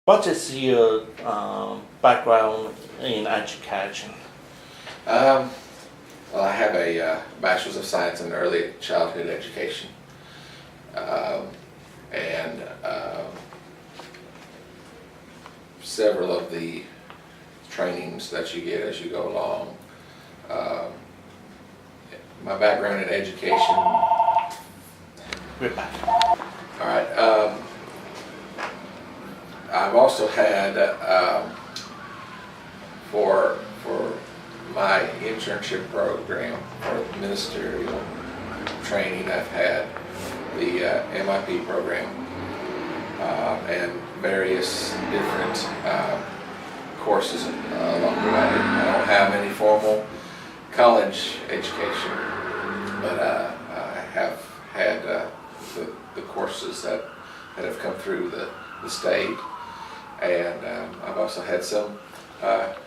What is your background in education? Um, well, I have a Bachelor's of Science in Early Childhood Education. Um, and several of the trainings that you get as you go along. Um, my background in education, We're back. all right, I've also had, for my internship program for ministerial training, I've had the MIP program and various different courses along the way. I don't have any formal college education, but I have had the courses that have come through the state, and I've also had some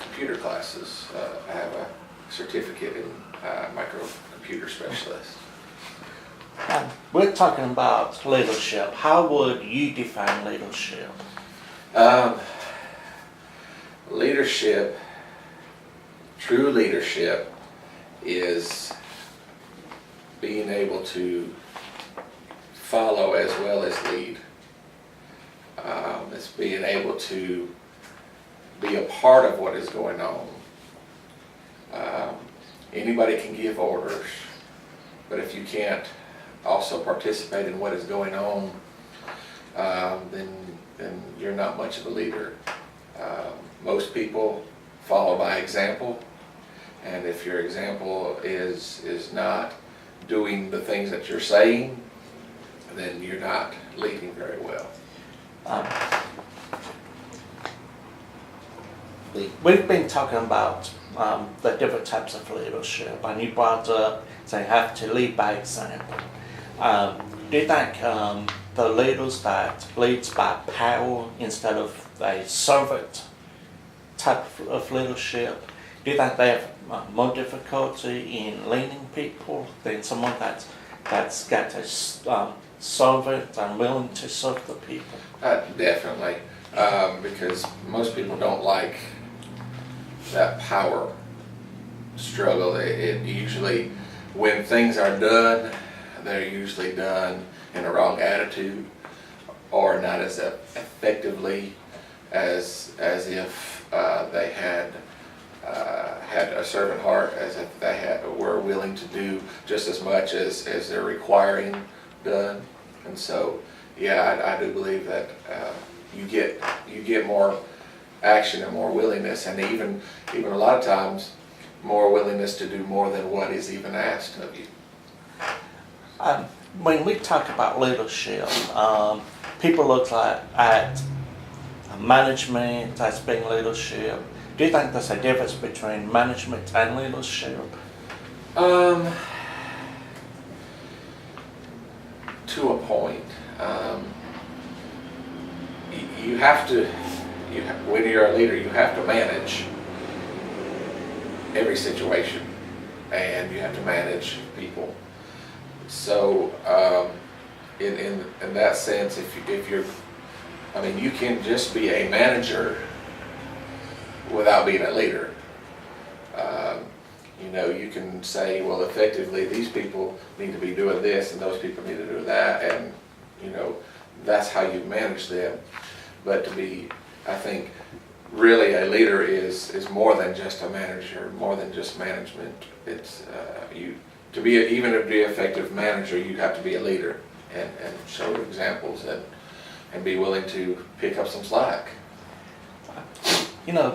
computer classes. I have a certificate in microcomputer specialist. We're talking about leadership. How would you define leadership? Leadership, true leadership, is being able to follow as well as lead. It's being able to be a part of what is going on. Anybody can give orders, but if you can't also participate in what is going on, then you're not much of a leader. Most people follow by example, and if your example is not doing the things that you're saying, then you're not leading very well. We've been talking about the different types of leadership, and you brought up they have to lead by example. Do you think the leaders that leads by power instead of a servant type of leadership, do you think they have more difficulty in leading people than someone that's got a servant and willing to serve the people? Definitely, because most people don't like that power struggle. It usually, when things are done, they're usually done in a wrong attitude, or not as effectively as if they had a servant heart, as if they were willing to do just as much as they're requiring done. And so, yeah, I do believe that you get more action and more willingness, and even a lot of times more willingness to do more than what is even asked of you. When we talk about leadership, people look at management as being leadership. Do you think there's a difference between management and leadership? To a point. You have to, when you're a leader, you have to manage every situation, and you have to manage people. So, in that sense, if you're, I mean, you can just be a manager without being a leader. You can say, well, effectively, these people need to be doing this, and those people need to do that, and that's how you manage them. But to be, I think, really a leader is more than just a manager, more than just management. It's to be even to be an effective manager, you have to be a leader and show examples and be willing to pick up some slack.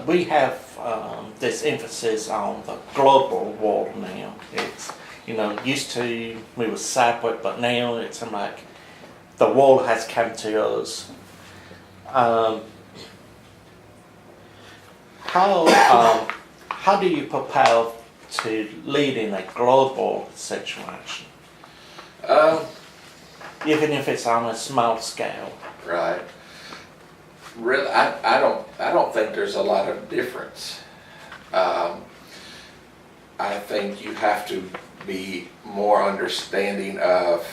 We have this emphasis on the global world now. It's, used to we were separate, but now it's like the world has come to us. How do you prepare to lead in a global situation? Even if it's on a small scale. Right. Really, I don't think there's a lot of difference. I think you have to be more understanding of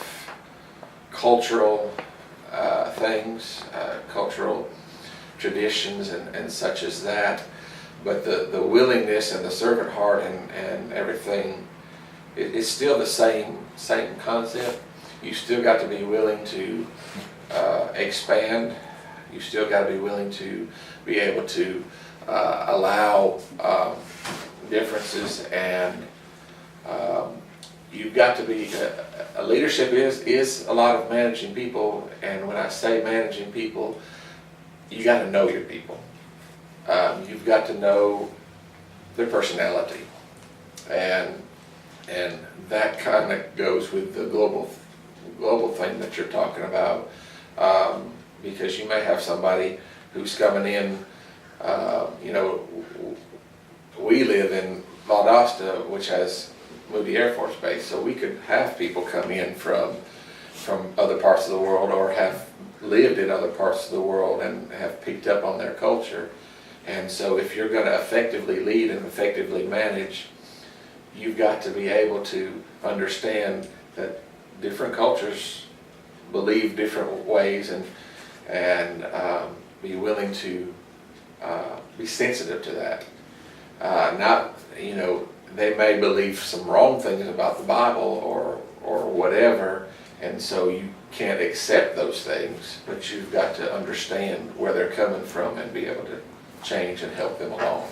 cultural things, cultural traditions and such as that. But the willingness and the servant heart and everything, it's still the same concept. You still got to be willing to expand. You still got to be willing to be able to allow differences, and you've got to be, leadership is a lot of managing people. And when I say managing people, you got to know your people. You've got to know their personality, and that kind of goes with the global thing that you're talking about, because you may have somebody who's coming in. We live in Valdosta, which has Moody Air Force Base, so we could have people come in from other parts of the world, or have lived in other parts of the world and have picked up on their culture. And so if you're going to effectively lead and effectively manage, you've got to be able to understand that different cultures believe different ways, and be willing to be sensitive to that. Not, they may believe some wrong things about the Bible or whatever, and so you can't accept those things, but you've got to understand where they're coming from and be able to change and help them along.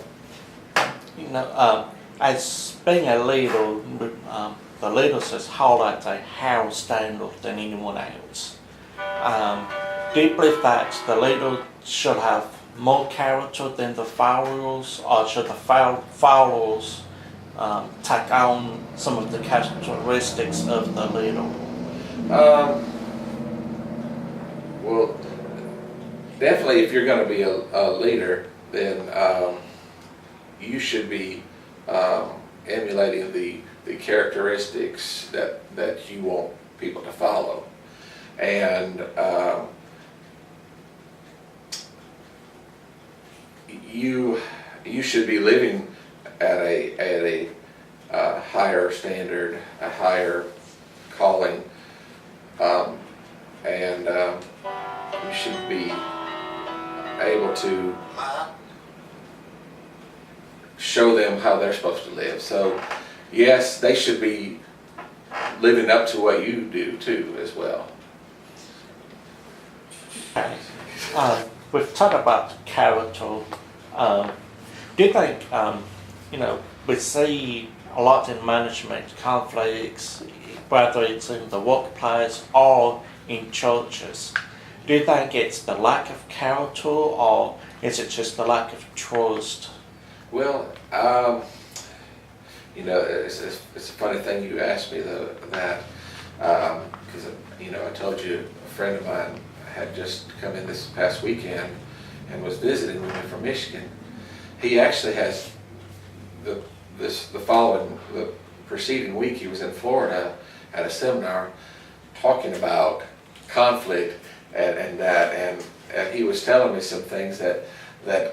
As being a leader, the leaders is highlight a higher standard than anyone else. Do you believe that the leader should have more character than the followers, or should the followers take on some of the characteristics of the leader? Well, definitely, if you're going to be a leader, then you should be emulating the characteristics that you want people to follow. And you should be living at a higher standard, a higher calling, and you should be able to show them how they're supposed to live. So yes, they should be living up to what you do too as well. Okay. We've talked about character. Do you think, we see a lot in management conflicts, whether it's in the workplace or in churches? Do you think it's the lack of character, or is it just the lack of trust? Well, it's a funny thing you asked me that, because I told you a friend of mine had just come in this past weekend and was visiting with me from Michigan. He actually has the preceding week he was in Florida at a seminar talking about conflict and that, and he was telling me some things that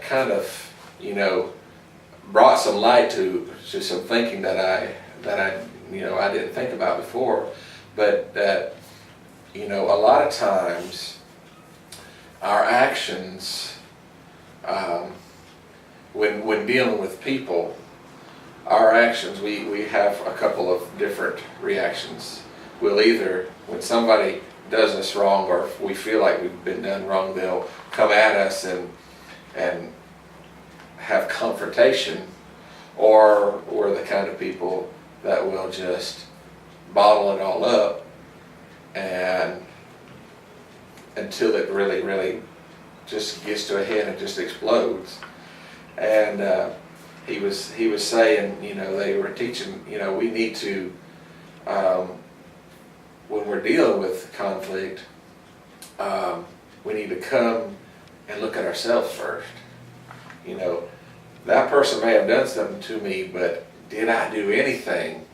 kind of brought some light to some thinking that I didn't think about before, but that a lot of times our actions, when dealing with people, our actions, we have a couple of different reactions. We'll either, when somebody does us wrong, or if we feel like we've been done wrong, they'll come at us and have confrontation, or we're the kind of people that will just bottle it all up and until it really, really just gets to a head and just explodes. And he was saying, they were teaching, we need to, when we're dealing with conflict, we need to come and look at ourselves first. That person may have done something to me, but did I do anything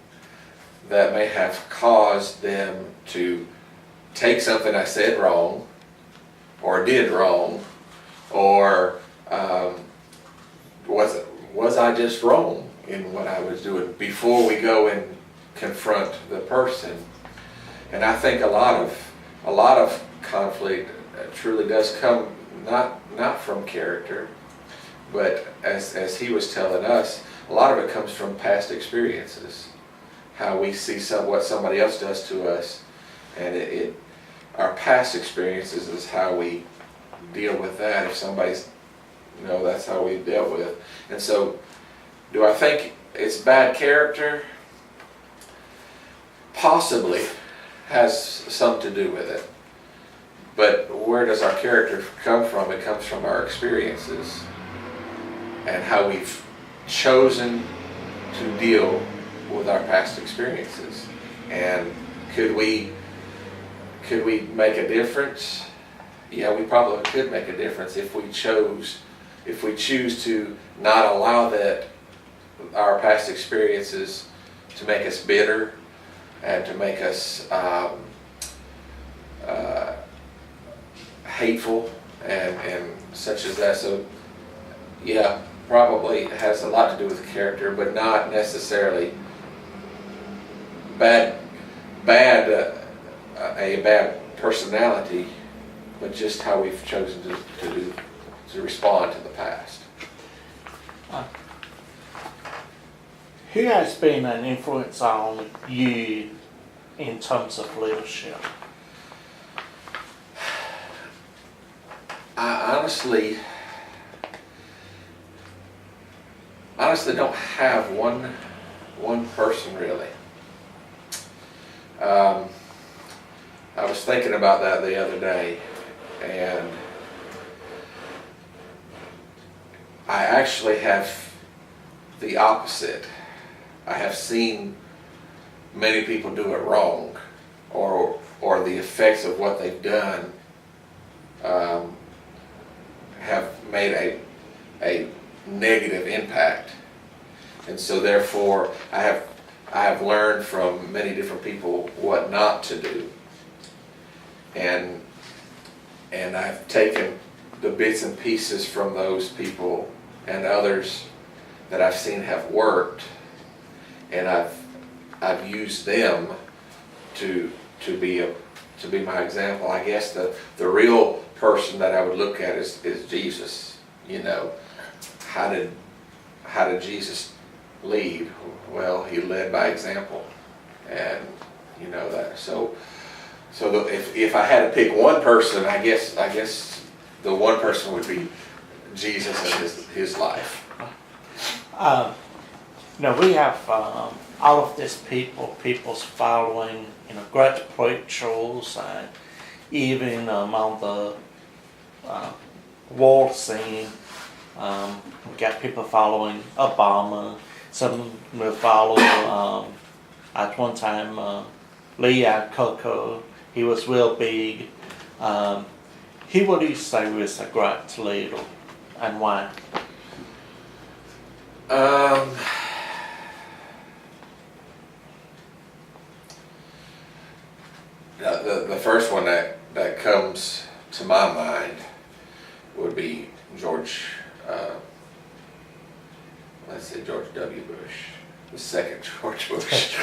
that may have caused them to take something I said wrong, or did wrong, or was I just wrong in what I was doing before we go and confront the person? And I think a lot of conflict truly does come not from character, but as he was telling us, a lot of it comes from past experiences, how we see what somebody else does to us, and our past experiences is how we deal with that. If somebody's, that's how we dealt with. And so, do I think it's bad character? Possibly has some to do with it. But where does our character come from? It comes from our experiences and how we've chosen to deal with our past experiences. And could we make a difference? Yeah, we probably could make a difference if we choose to not allow our past experiences to make us bitter and to make us hateful and such as that. So yeah, probably has a lot to do with character, but not necessarily a bad personality, but just how we've chosen to respond to the past. Who has been an influence on you in terms of leadership? I honestly don't have one person really. I was thinking about that the other day, and I actually have the opposite. I have seen many people do it wrong, or the effects of what they've done have made a negative impact, and so therefore I have learned from many different people what not to do, and I've taken the bits and pieces from those people and others that I've seen have worked, and I've used them to be my example. I guess the real person that I would look at is Jesus. How did Jesus lead? Well, he led by example, and that. So if I had to pick one person, I guess the one person would be Jesus and his life. We have all of these people's following, great preachers, and even among the world scene, we got people following Obama. Some will follow, at one time, Lee Coco. He was real big. He would you say was a great leader, and why? The first one that comes to my mind would be George W. Bush, the second George Bush.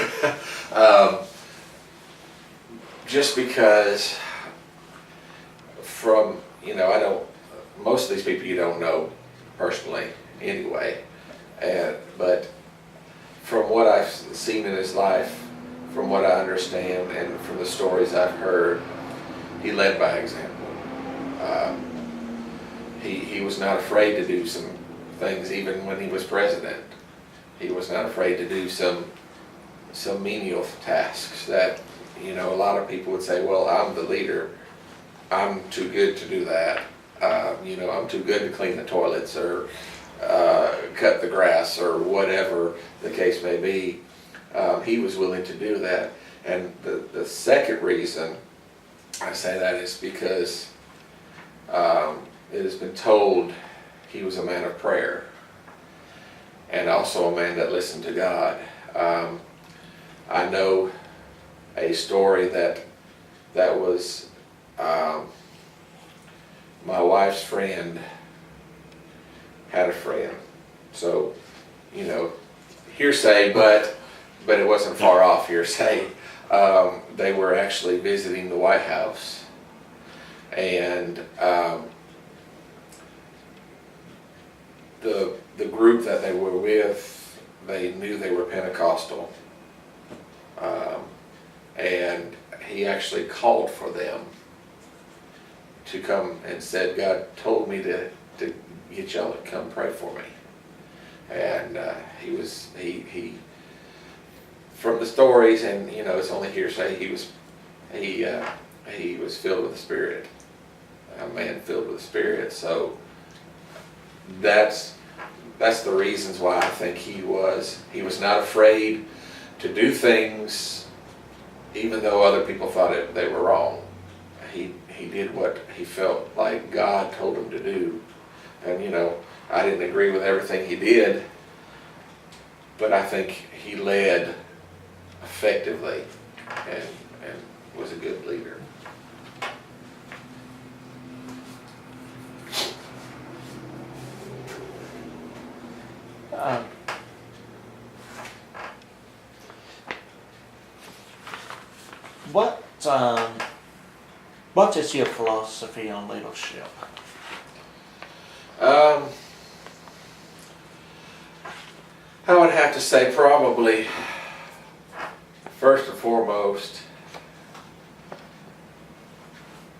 Just because most of these people you don't know personally anyway, but from what I've seen in his life, from what I understand, and from the stories I've heard, he led by example. He was not afraid to do some things, even when he was president. He was not afraid to do some menial tasks that, a lot of people would say, well, I'm the leader, I'm too good to do that. I'm too good to clean the toilets or cut the grass or whatever the case may be. He was willing to do that. And the second reason I say that is because it has been told he was a man of prayer and also a man that listened to God. I know a story that was my wife's friend had a friend. So, hearsay, but it wasn't far off hearsay. They were actually visiting the White House, and the group that they were with, they knew they were Pentecostal. And he actually called for them to come and said, God told me to get y'all to come pray for me. And he from the stories, and you know, it's only hearsay, he was filled with the Spirit, a man filled with the Spirit. So that's the reasons why I think he was not afraid to do things, even though other people thought they were wrong. He did what he felt like God told him to do. And you know, I didn't agree with everything he did, but I think he led effectively and was a good leader. What is your philosophy on leadership? I would have to say probably, first and foremost,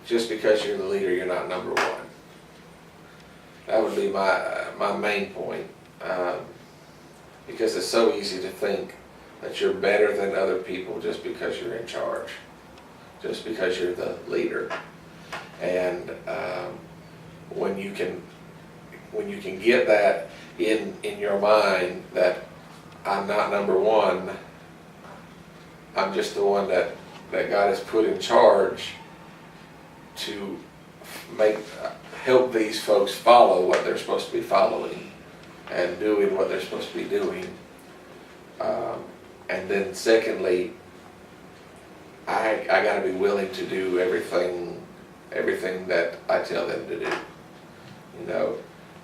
just because you're the leader, you're not number one. That would be my main point. Because it's so easy to think that you're better than other people just because you're in charge, just because you're the leader. And when you can get that in your mind that I'm not number one, I'm just the one that God has put in charge to help these folks follow what they're supposed to be following and doing what they're supposed to be doing. And then secondly, I got to be willing to do everything that I tell them to do. You know,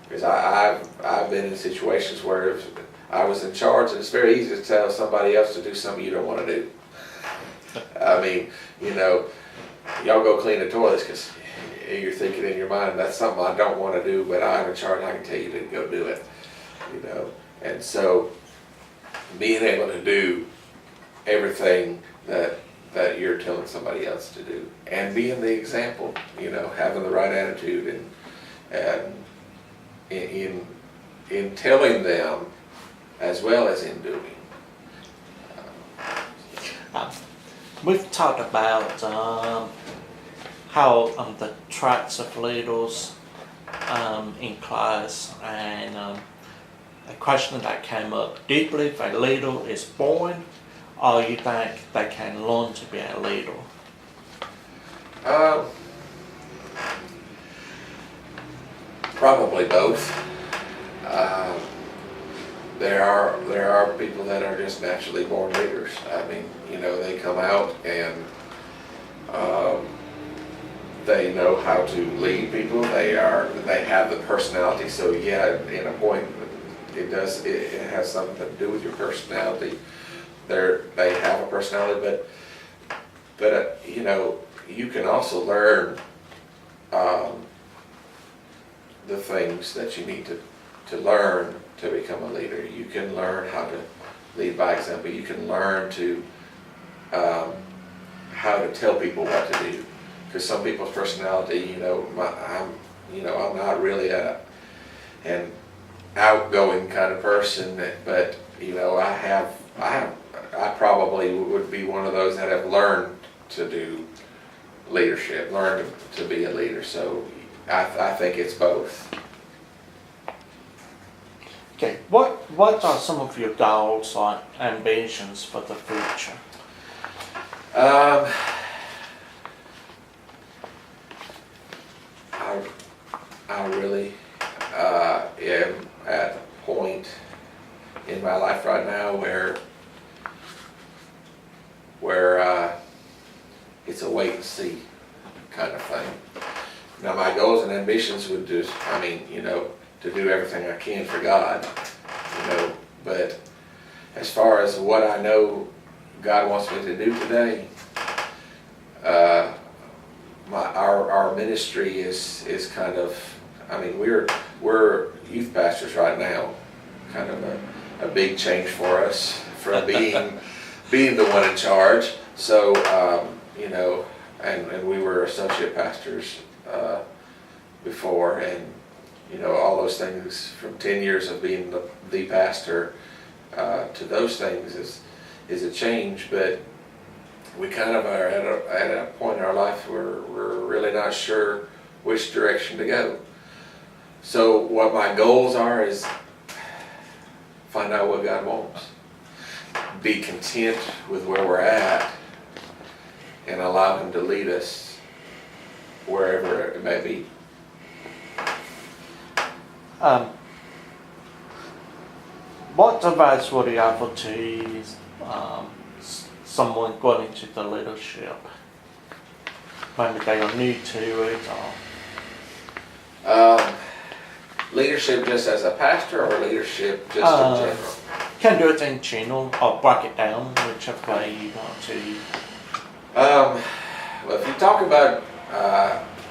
because I've been in situations where I was in charge, and it's very easy to tell somebody else to do something you don't want to do. I mean, you know, y'all go clean the toilets because you're thinking in your mind, that's something I don't want to do, but I'm in charge, I can tell you to go do it. You know, and so being able to do everything that you're telling somebody else to do, and being the example, you know, having the right attitude and in telling them as well as in doing. We've talked about how the traits of leaders in class, and a question that came up: do you believe a leader is born, or you think they can learn to be a leader? Probably both. There are people that are just naturally born leaders. I mean, you know, they come out and they know how to lead people. They have the personality. So yeah, in a point, it has something to do with your personality. They have a personality, but you know, you can also learn the things that you need to learn to become a leader. You can learn how to lead by example. You can learn to how to tell people what to do. Because some people's personality, you know, I'm not really an outgoing kind of person, but you know, I probably would be one of those that have learned to do leadership, learned to be a leader. So I think it's both. Okay, what are some of your goals or ambitions for the future? I really am at a point in my life right now where it's a wait and see kind of thing. Now my goals and ambitions would just, I mean, you know, to do everything I can for God, you know, but as far as what I know God wants me to do today, our ministry is kind of I mean, we're youth pastors right now, kind of a big change for us from being the one in charge. So, you know, and we were associate pastors before, and you know, all those things from 10 years of being the pastor to those things is a change, but we kind of are at a point in our life where we're really not sure which direction to go. So what my goals are is find out what God wants, be content with where we're at, and allow Him to lead us wherever it may be. What advice would you offer to someone going into the leadership? Maybe they are new to it, or Leadership just as a pastor, or leadership just in general? Can do it in general, or break it down, whichever way you want to. Well, if you talk about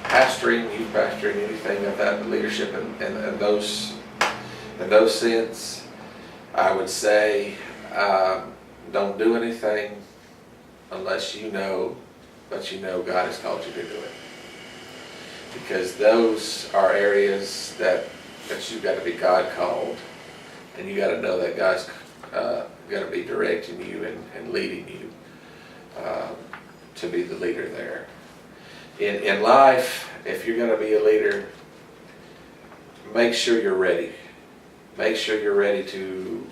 pastoring, youth pastoring, anything of that leadership and those sense, I would say don't do anything unless you know God has called you to do it, because those are areas that you've got to be God called, and you got to know that God's going to be directing you and leading you to be the leader there. In life, if you're going to be a leader, make sure you're ready. Make sure you're ready to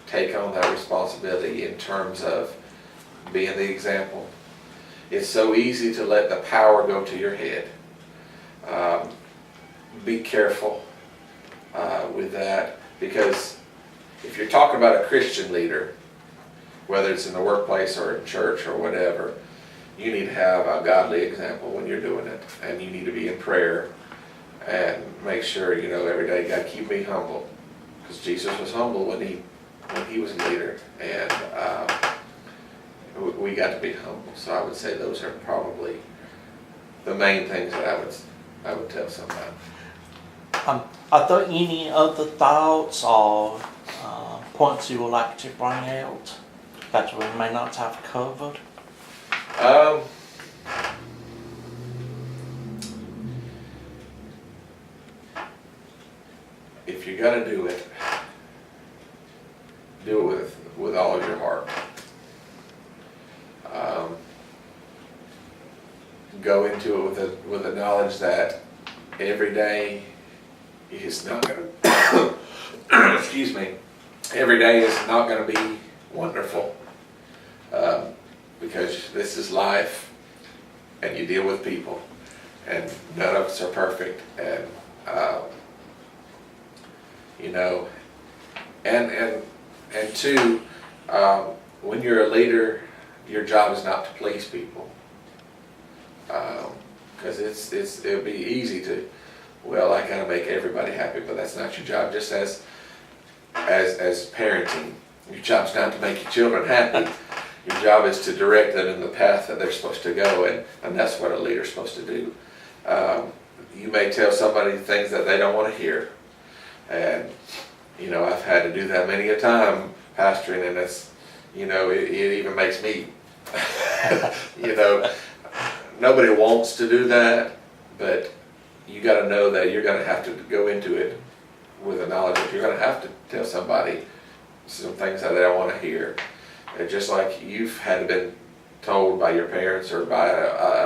take on that responsibility in terms of being the example. It's so easy to let the power go to your head. Be careful with that, because if you're talking about a Christian leader, whether it's in the workplace or in church or whatever, you need to have a godly example when you're doing it, and you need to be in prayer and make sure, you know, every day, God, keep me humble, because Jesus was humble when he was a leader, and we got to be humble. So I would say those are probably the main things that I would tell somebody. Are there any other thoughts or points you would like to bring out that we may not have covered? If you're gonna do it with all of your heart. Go into it with the knowledge that every day is not gonna excuse me, every day is not gonna be wonderful, because this is life, and you deal with people, and none of us are perfect, and you know, and two, when you're a leader, your job is not to please people, because it'll be easy to, well, I gotta make everybody happy, but that's not your job. Just as parenting, your job's not to make your children happy. Your job is to direct them in the path that they're supposed to go, and that's what a leader's supposed to do. You may tell somebody things that they don't want to hear, and you know, I've had to do that many a time pastoring, and it's, you know, it even makes me you know, nobody wants to do that, but you got to know that you're going to have to go into it with the knowledge that you're going to have to tell somebody some things that they don't want to hear. And just like you've had to been told by your parents or by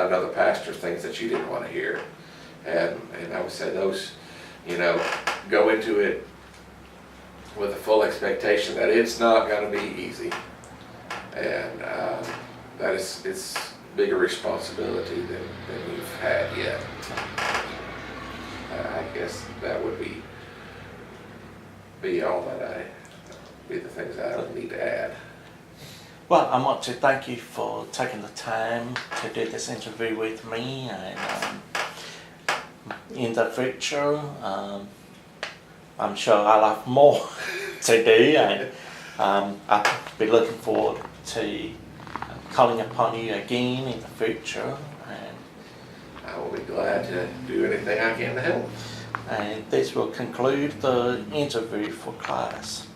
another pastor things that you didn't want to hear. And I would say those, you know, go into it with a full expectation that it's not going to be easy. And that it's bigger responsibility than you've had yet. I guess that would be all that be the things that I would need to add. Well, I want to thank you for taking the time to do this interview with me, and in the future, I'm sure I'll have more to do, and I'll be looking forward to calling upon you again in the future. And I will be glad to do anything I can to help. And this will conclude the interview for class.